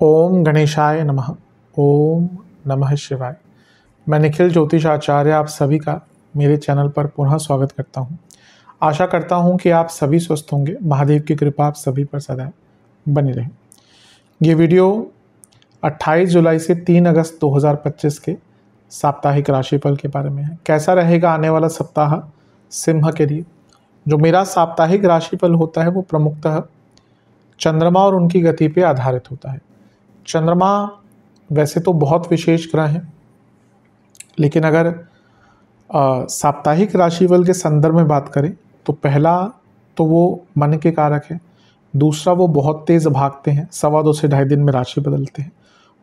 ओम गणेशाय नमः। ओम नमः शिवाय। मैं निखिल ज्योतिष आचार्य आप सभी का मेरे चैनल पर पुनः स्वागत करता हूं। आशा करता हूं कि आप सभी स्वस्थ होंगे। महादेव की कृपा आप सभी पर सदैव बनी रहे। ये वीडियो 28 जुलाई से 3 अगस्त 2025 के साप्ताहिक राशिफल के बारे में है। कैसा रहेगा आने वाला सप्ताह सिंह के लिए। जो मेरा साप्ताहिक राशिफल होता है वो प्रमुखतः चंद्रमा और उनकी गति पे आधारित होता है। चंद्रमा वैसे तो बहुत विशेष ग्रह हैं, लेकिन अगर साप्ताहिक राशिफल के संदर्भ में बात करें तो पहला तो वो मन के कारक है, दूसरा वो बहुत तेज भागते हैं, 2.25 से 2.5 दिन में राशि बदलते हैं,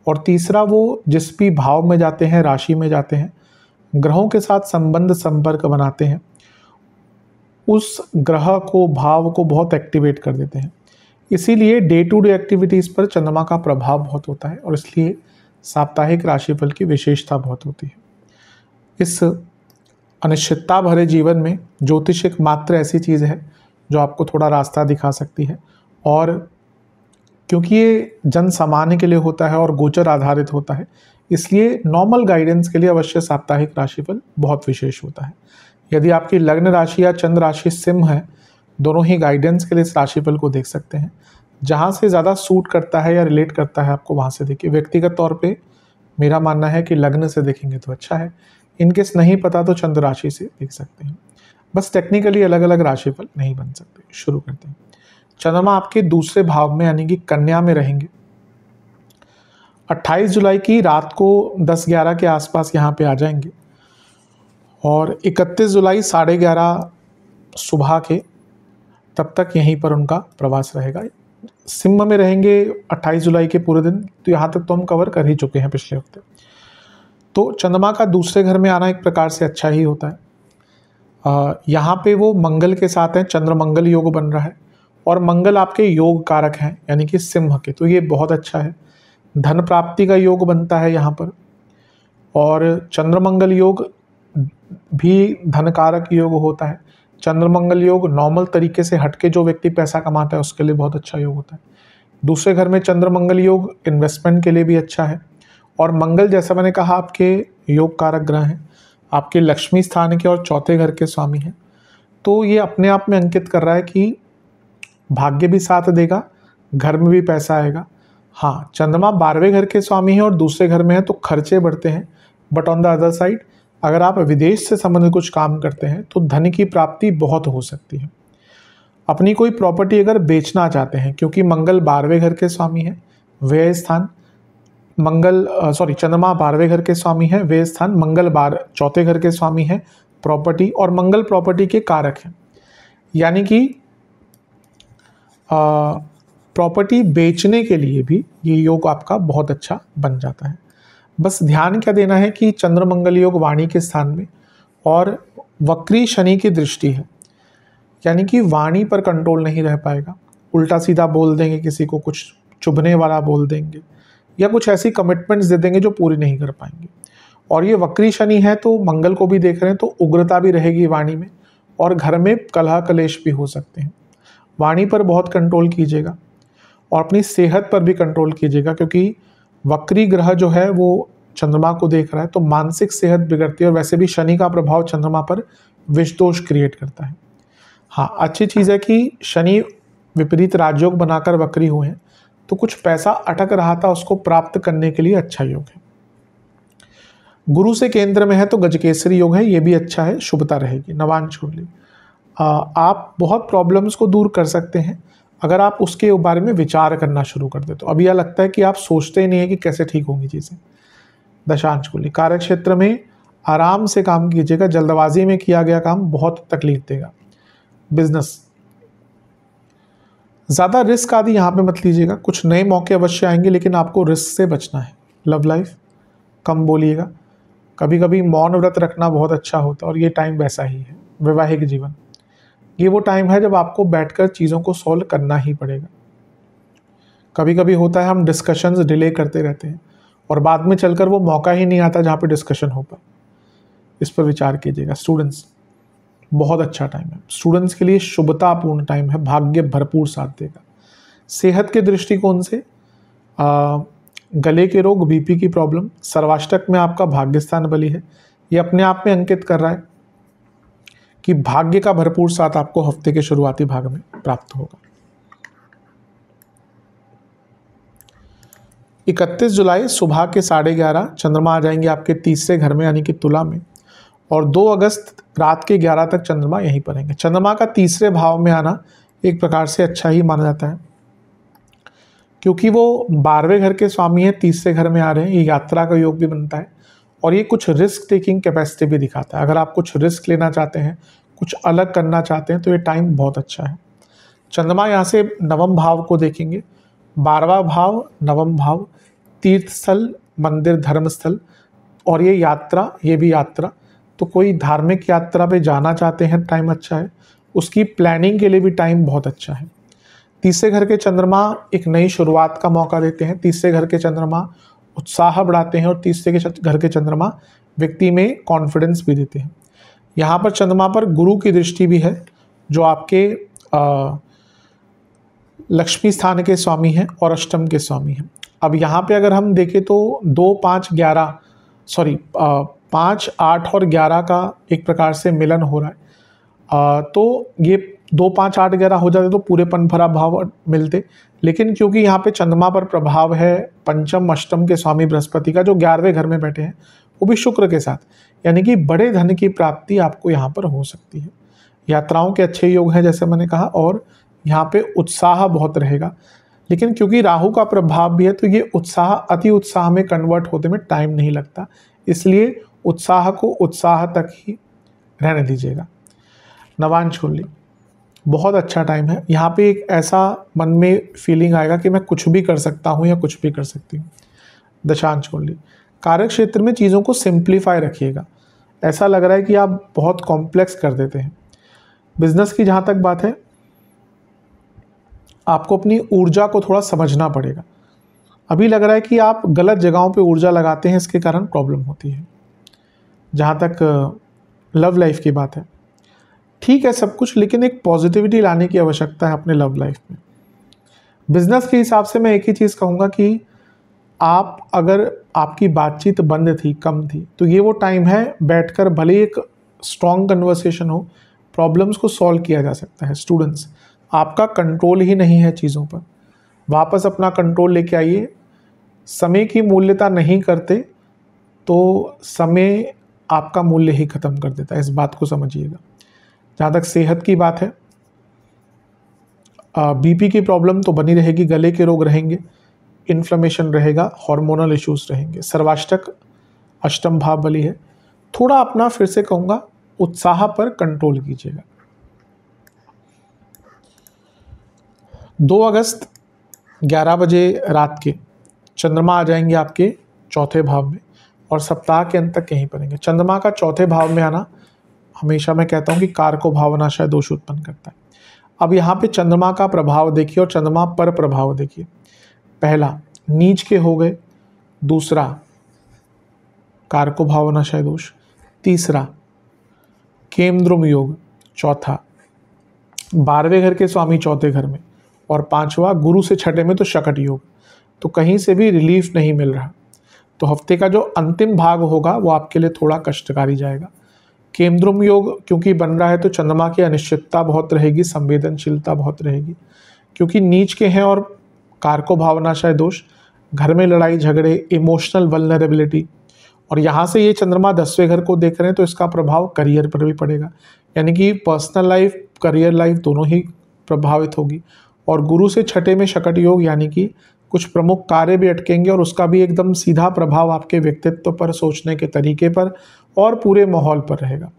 और तीसरा वो जिस भी भाव में जाते हैं, राशि में जाते हैं, ग्रहों के साथ संबंध संपर्क बनाते हैं, उस ग्रह को भाव को बहुत एक्टिवेट कर देते हैं। इसीलिए डे टू डे एक्टिविटीज़ पर चंद्रमा का प्रभाव बहुत होता है और इसलिए साप्ताहिक राशिफल की विशेषता बहुत होती है। इस अनिश्चितता भरे जीवन में ज्योतिष एक मात्र ऐसी चीज़ है जो आपको थोड़ा रास्ता दिखा सकती है, और क्योंकि ये जन सामान्य के लिए होता है और गोचर आधारित होता है, इसलिए नॉर्मल गाइडेंस के लिए अवश्य साप्ताहिक राशिफल बहुत विशेष होता है। यदि आपकी लग्न राशि या चंद्र राशि सिंह है, दोनों ही गाइडेंस के लिए इस राशिफल को देख सकते हैं। जहाँ से ज़्यादा सूट करता है या रिलेट करता है आपको वहाँ से देखिए। व्यक्तिगत तौर पे मेरा मानना है कि लग्न से देखेंगे तो अच्छा है, इनकेस नहीं पता तो चंद्र राशि से देख सकते हैं। बस टेक्निकली अलग अलग राशिफल नहीं बन सकते। शुरू करते हैं। चंद्रमा आपके दूसरे भाव में यानी कि कन्या में रहेंगे। 28 जुलाई की रात को 10-11 के आसपास यहाँ पे आ जाएंगे और 31 जुलाई 11:30 सुबह के तब तक यहीं पर उनका प्रवास रहेगा। सिंह में रहेंगे 28 जुलाई के पूरे दिन, तो यहाँ तक तो हम कवर कर ही चुके हैं पिछले हफ्ते। तो चंद्रमा का दूसरे घर में आना एक प्रकार से अच्छा ही होता है। यहाँ पे वो मंगल के साथ हैं, चंद्र मंगल योग बन रहा है और मंगल आपके योग कारक हैं यानी कि सिंह के, तो ये बहुत अच्छा है। धन प्राप्ति का योग बनता है यहाँ पर, और चंद्र मंगल योग भी धन कारक योग होता है। चंद्र मंगल योग नॉर्मल तरीके से हटके जो व्यक्ति पैसा कमाता है उसके लिए बहुत अच्छा योग होता है। दूसरे घर में चंद्र मंगल योग इन्वेस्टमेंट के लिए भी अच्छा है, और मंगल जैसा मैंने कहा आपके योग कारक ग्रह हैं, आपके लक्ष्मी स्थान के और चौथे घर के स्वामी हैं। तो ये अपने आप में अंकित कर रहा है कि भाग्य भी साथ देगा, घर में भी पैसा आएगा। हाँ, चंद्रमा 12वें घर के स्वामी हैं और दूसरे घर में है तो खर्चे बढ़ते हैं, but on the other side अगर आप विदेश से संबंधित कुछ काम करते हैं तो धन की प्राप्ति बहुत हो सकती है। अपनी कोई प्रॉपर्टी अगर बेचना चाहते हैं, क्योंकि मंगल 12वें घर के स्वामी है, व्यय स्थान चंद्रमा 12वें घर के स्वामी है, व्यय स्थान मंगल चौथे घर के स्वामी है, प्रॉपर्टी, और मंगल प्रॉपर्टी के कारक हैं, यानी कि प्रॉपर्टी बेचने के लिए भी ये योग आपका बहुत अच्छा बन जाता है। बस ध्यान क्या देना है कि चंद्र मंगल योग वाणी के स्थान में और वक्री शनि की दृष्टि है, यानी कि वाणी पर कंट्रोल नहीं रह पाएगा, उल्टा सीधा बोल देंगे, किसी को कुछ चुभने वाला बोल देंगे या कुछ ऐसी कमिटमेंट्स दे देंगे जो पूरी नहीं कर पाएंगे। और ये वक्री शनि है तो मंगल को भी देख रहे हैं, तो उग्रता भी रहेगी वाणी में और घर में कलह कलेश भी हो सकते हैं। वाणी पर बहुत कंट्रोल कीजिएगा और अपनी सेहत पर भी कंट्रोल कीजिएगा, क्योंकि वक्री ग्रह जो है वो चंद्रमा को देख रहा है तो मानसिक सेहत बिगड़ती है, और वैसे भी शनि का प्रभाव चंद्रमा पर विष दोष क्रिएट करता है। हाँ, अच्छी चीज़ है कि शनि विपरीत राजयोग बनाकर वक्री हुए हैं, तो कुछ पैसा अटक रहा था उसको प्राप्त करने के लिए अच्छा योग है। गुरु से केंद्र में है तो गजकेसरी योग है, ये भी अच्छा है, शुभता रहेगी। नवांश कुंडली आप बहुत प्रॉब्लम्स को दूर कर सकते हैं अगर आप उसके बारे में विचार करना शुरू कर दे। तो अब यह लगता है कि आप सोचते ही नहीं है कि कैसे ठीक होंगी चीज़ें। दशांश कुंडली कार्य क्षेत्र में आराम से काम कीजिएगा, जल्दबाजी में किया गया काम बहुत तकलीफ देगा। बिजनेस ज़्यादा रिस्क आदि यहाँ पे मत लीजिएगा, कुछ नए मौके अवश्य आएंगे लेकिन आपको रिस्क से बचना है। लव लाइफ कम बोलिएगा, कभी कभी मौन व्रत रखना बहुत अच्छा होता है और ये टाइम वैसा ही है। वैवाहिक जीवन ये वो टाइम है जब आपको बैठकर चीज़ों को सॉल्व करना ही पड़ेगा। कभी कभी होता है हम डिस्कशंस डिले करते रहते हैं और बाद में चलकर वो मौका ही नहीं आता जहाँ पे डिस्कशन हो पाए। इस पर विचार कीजिएगा। स्टूडेंट्स बहुत अच्छा टाइम है। स्टूडेंट्स के लिए शुभतापूर्ण टाइम है, भाग्य भरपूर साथ देगा। सेहत के दृष्टिकोण से गले के रोग, बीपी की प्रॉब्लम, सर्वाष्टक में आपका भाग्यस्थान बली है, ये अपने आप में अंकित कर रहा है कि भाग्य का भरपूर साथ आपको हफ्ते के शुरुआती भाग में प्राप्त होगा। 31 जुलाई सुबह के 11:30 चंद्रमा आ जाएंगे आपके तीसरे घर में यानी कि तुला में, और 2 अगस्त रात के 11 तक चंद्रमा यहीं पर रहेंगे। चंद्रमा का तीसरे भाव में आना एक प्रकार से अच्छा ही माना जाता है, क्योंकि वो 12वें घर के स्वामी हैं, तीसरे घर में आ रहे हैं, ये यात्रा का योग भी बनता है और ये कुछ रिस्क टेकिंग कैपेसिटी भी दिखाता है। अगर आप कुछ रिस्क लेना चाहते हैं, कुछ अलग करना चाहते हैं, तो ये टाइम बहुत अच्छा है। चंद्रमा यहाँ से नवम भाव को देखेंगे, 12वां भाव, नवम भाव, तीर्थ स्थल, मंदिर, धर्म स्थल, और ये यात्रा, ये भी यात्रा, तो कोई धार्मिक यात्रा पे जाना चाहते हैं, टाइम अच्छा है। उसकी प्लानिंग के लिए भी टाइम बहुत अच्छा है। तीसरे घर के चंद्रमा एक नई शुरुआत का मौका देते हैं। तीसरे घर के चंद्रमा उत्साह बढ़ाते हैं और तीसरे के घर के चंद्रमा व्यक्ति में कॉन्फिडेंस भी देते हैं। यहाँ पर चंद्रमा पर गुरु की दृष्टि भी है, जो आपके लक्ष्मी स्थान के स्वामी हैं और अष्टम के स्वामी हैं। अब यहाँ पे अगर हम देखें तो 5, 8 और 11 का एक प्रकार से मिलन हो रहा है। तो ये 2, 5, 8, 11 हो जाते तो पूरेपन भरा भाव मिलते, लेकिन क्योंकि यहाँ पे चंद्रमा पर प्रभाव है पंचम अष्टम के स्वामी बृहस्पति का, जो 11वें घर में बैठे हैं, वो भी शुक्र के साथ, यानी कि बड़े धन की प्राप्ति आपको यहाँ पर हो सकती है। यात्राओं के अच्छे योग हैं जैसे मैंने कहा, और यहाँ पे उत्साह बहुत रहेगा, लेकिन क्योंकि राहु का प्रभाव भी है तो ये उत्साह अति उत्साह में कन्वर्ट होते में टाइम नहीं लगता, इसलिए उत्साह को उत्साह तक ही रहने दीजिएगा। नवांश कुंडली बहुत अच्छा टाइम है। यहाँ पे एक ऐसा मन में फीलिंग आएगा कि मैं कुछ भी कर सकता हूँ या कुछ भी कर सकती हूँ। दशांश कुंडली कार्य क्षेत्र में चीज़ों को सिंप्लीफाई रखिएगा, ऐसा लग रहा है कि आप बहुत कॉम्प्लेक्स कर देते हैं। बिजनेस की जहाँ तक बात है, आपको अपनी ऊर्जा को थोड़ा समझना पड़ेगा। अभी लग रहा है कि आप गलत जगहों पे ऊर्जा लगाते हैं, इसके कारण प्रॉब्लम होती है। जहाँ तक लव लाइफ की बात है, ठीक है सब कुछ, लेकिन एक पॉजिटिविटी लाने की आवश्यकता है अपने लव लाइफ में। बिजनेस के हिसाब से मैं एक ही चीज़ कहूँगा कि आप अगर आपकी बातचीत बंद थी, कम थी, तो ये वो टाइम है बैठकर भले एक स्ट्रॉन्ग कन्वर्सेशन हो, प्रॉब्लम्स को सॉल्व किया जा सकता है। स्टूडेंट्स, आपका कंट्रोल ही नहीं है चीज़ों पर, वापस अपना कंट्रोल लेके आइए। समय की मूल्यता नहीं करते तो समय आपका मूल्य ही खत्म कर देता है, इस बात को समझिएगा। जहाँ तक सेहत की बात है, बीपी की प्रॉब्लम तो बनी रहेगी, गले के रोग रहेंगे, इन्फ्लेमेशन रहेगा, हार्मोनल इश्यूज रहेंगे। सर्वाष्टक अष्टम भाव बली है, थोड़ा अपना फिर से कहूँगा उत्साह पर कंट्रोल कीजिएगा। 2 अगस्त 11 बजे रात के चंद्रमा आ जाएंगे आपके चौथे भाव में और सप्ताह के अंत तक यहीं पर रहेंगे। चंद्रमा का चौथे भाव में आना हमेशा मैं कहता हूँ कि कारको भावनाशय दोष उत्पन्न करता है। अब यहाँ पे चंद्रमा का प्रभाव देखिए और चंद्रमा पर प्रभाव देखिए। पहला नीच के हो गए, दूसरा कारको भावनाशय दोष, तीसरा केमद्रुम योग, चौथा 12वें घर के स्वामी चौथे घर में, और 5वां गुरु से छठे में तो शकट योग। तो कहीं से भी रिलीफ नहीं मिल रहा। तो हफ्ते का जो अंतिम भाग होगा वो आपके लिए थोड़ा कष्टकारी जाएगा। केमद्रुम योग क्योंकि बन रहा है तो चंद्रमा की अनिश्चितता बहुत रहेगी, संवेदनशीलता बहुत रहेगी, क्योंकि नीच के हैं और कारको भावनाशय दोष, घर में लड़ाई झगड़े, इमोशनल वल्नरेबिलिटी, और यहाँ से ये चंद्रमा 10वें घर को देख रहे हैं तो इसका प्रभाव करियर पर भी पड़ेगा, यानी कि पर्सनल लाइफ, करियर लाइफ दोनों ही प्रभावित होगी। और गुरु से छठे में शकट योग, यानी कि कुछ प्रमुख कार्य भी अटकेंगे और उसका भी एकदम सीधा प्रभाव आपके व्यक्तित्व पर, सोचने के तरीके पर और पूरे माहौल पर रहेगा।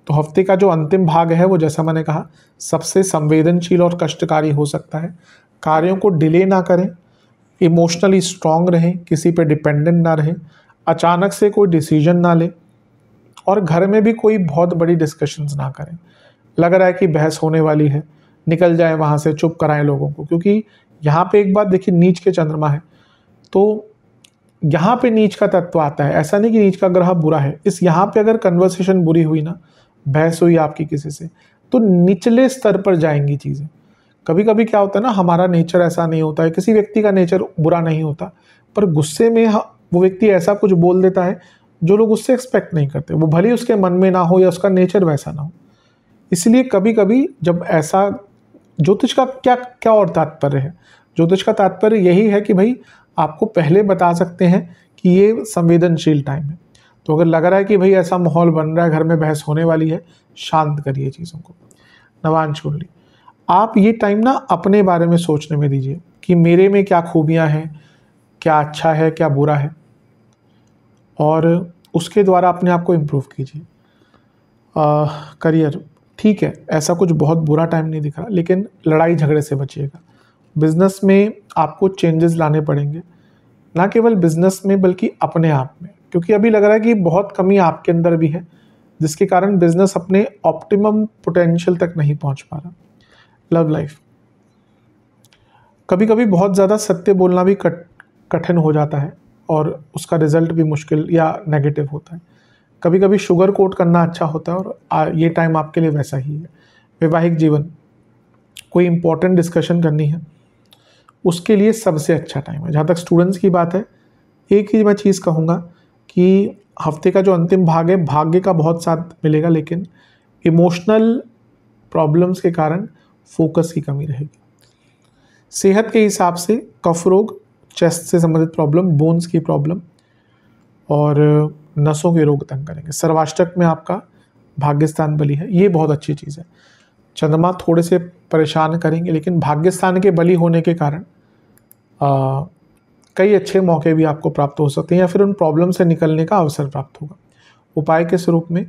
तो हफ्ते का जो अंतिम भाग है वो जैसा मैंने कहा सबसे संवेदनशील और कष्टकारी हो सकता है। कार्यों को डिले ना करें, इमोशनली स्ट्रांग रहें, किसी पे डिपेंडेंट ना रहें, अचानक से कोई डिसीजन ना लें, और घर में भी कोई बहुत बड़ी डिस्कशंस ना करें। लग रहा है कि बहस होने वाली है, निकल जाए वहाँ से, चुप कराएं लोगों को, क्योंकि यहाँ पे एक बात देखिए, नीच के चंद्रमा है तो यहाँ पे नीच का तत्व आता है। ऐसा नहीं कि नीच का ग्रह बुरा है, इस यहाँ पे अगर कन्वर्सेशन बुरी हुई ना, बहस हुई आपकी किसी से, तो निचले स्तर पर जाएंगी चीज़ें। कभी कभी क्या होता है ना, हमारा नेचर ऐसा नहीं होता है, किसी व्यक्ति का नेचर बुरा नहीं होता, पर गुस्से में वो व्यक्ति ऐसा कुछ बोल देता है जो लोग उससे एक्सपेक्ट नहीं करते, वो भले ही उसके मन में ना हो या उसका नेचर वैसा ना हो। इसलिए कभी कभी जब ऐसा, ज्योतिष का क्या क्या और तात्पर्य है, ज्योतिष का तात्पर्य यही है कि भाई आपको पहले बता सकते हैं कि ये संवेदनशील टाइम है। तो अगर लग रहा है कि भाई ऐसा माहौल बन रहा है, घर में बहस होने वाली है, शांत करिए चीज़ों को। नवांश कुंडली, आप ये टाइम ना अपने बारे में सोचने में दीजिए कि मेरे में क्या खूबियाँ हैं, क्या अच्छा है, क्या बुरा है, और उसके द्वारा अपने आप को इम्प्रूव कीजिए। करियर, ठीक है, ऐसा कुछ बहुत बुरा टाइम नहीं दिख रहा, लेकिन लड़ाई झगड़े से बचिएगा। बिजनेस में आपको चेंजेस लाने पड़ेंगे, ना केवल बिजनेस में बल्कि अपने आप में, क्योंकि अभी लग रहा है कि बहुत कमी आपके अंदर भी है, जिसके कारण बिजनेस अपने ऑप्टिमम पोटेंशियल तक नहीं पहुंच पा रहा। लव लाइफ, कभी कभी बहुत ज़्यादा सत्य बोलना भी कठिन हो जाता है और उसका रिजल्ट भी मुश्किल या नेगेटिव होता है। कभी कभी शुगर कोट करना अच्छा होता है, और ये टाइम आपके लिए वैसा ही है। वैवाहिक जीवन, कोई इंपॉर्टेंट डिस्कशन करनी है, उसके लिए सबसे अच्छा टाइम है। जहाँ तक स्टूडेंट्स की बात है, एक ही मैं चीज़ कहूँगा कि हफ्ते का जो अंतिम भाग है, भाग्य का बहुत साथ मिलेगा, लेकिन इमोशनल प्रॉब्लम्स के कारण फोकस की कमी रहेगी। सेहत के हिसाब से कफ रोग, चेस्ट से संबंधित प्रॉब्लम, बोन्स की प्रॉब्लम और नसों के रोग तंग करेंगे। सर्वाष्टक में आपका भाग्यस्थान बली है, ये बहुत अच्छी चीज़ है। चंद्रमा थोड़े से परेशान करेंगे, लेकिन भाग्यस्थान के बली होने के कारण कई अच्छे मौके भी आपको प्राप्त हो सकते हैं, या फिर उन प्रॉब्लम से निकलने का अवसर प्राप्त होगा। उपाय के स्वरूप में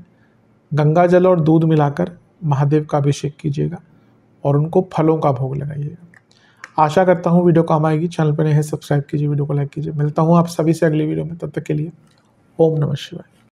गंगा जल और दूध मिलाकर महादेव का अभिषेक कीजिएगा और उनको फलों का भोग लगाइएगा। आशा करता हूँ वीडियो काम आएगी। चैनल पर नए हैं, सब्सक्राइब कीजिए, वीडियो को लाइक कीजिए। मिलता हूँ आप सभी से अगली वीडियो में, तब तक के लिए ओम नमः शिवाय।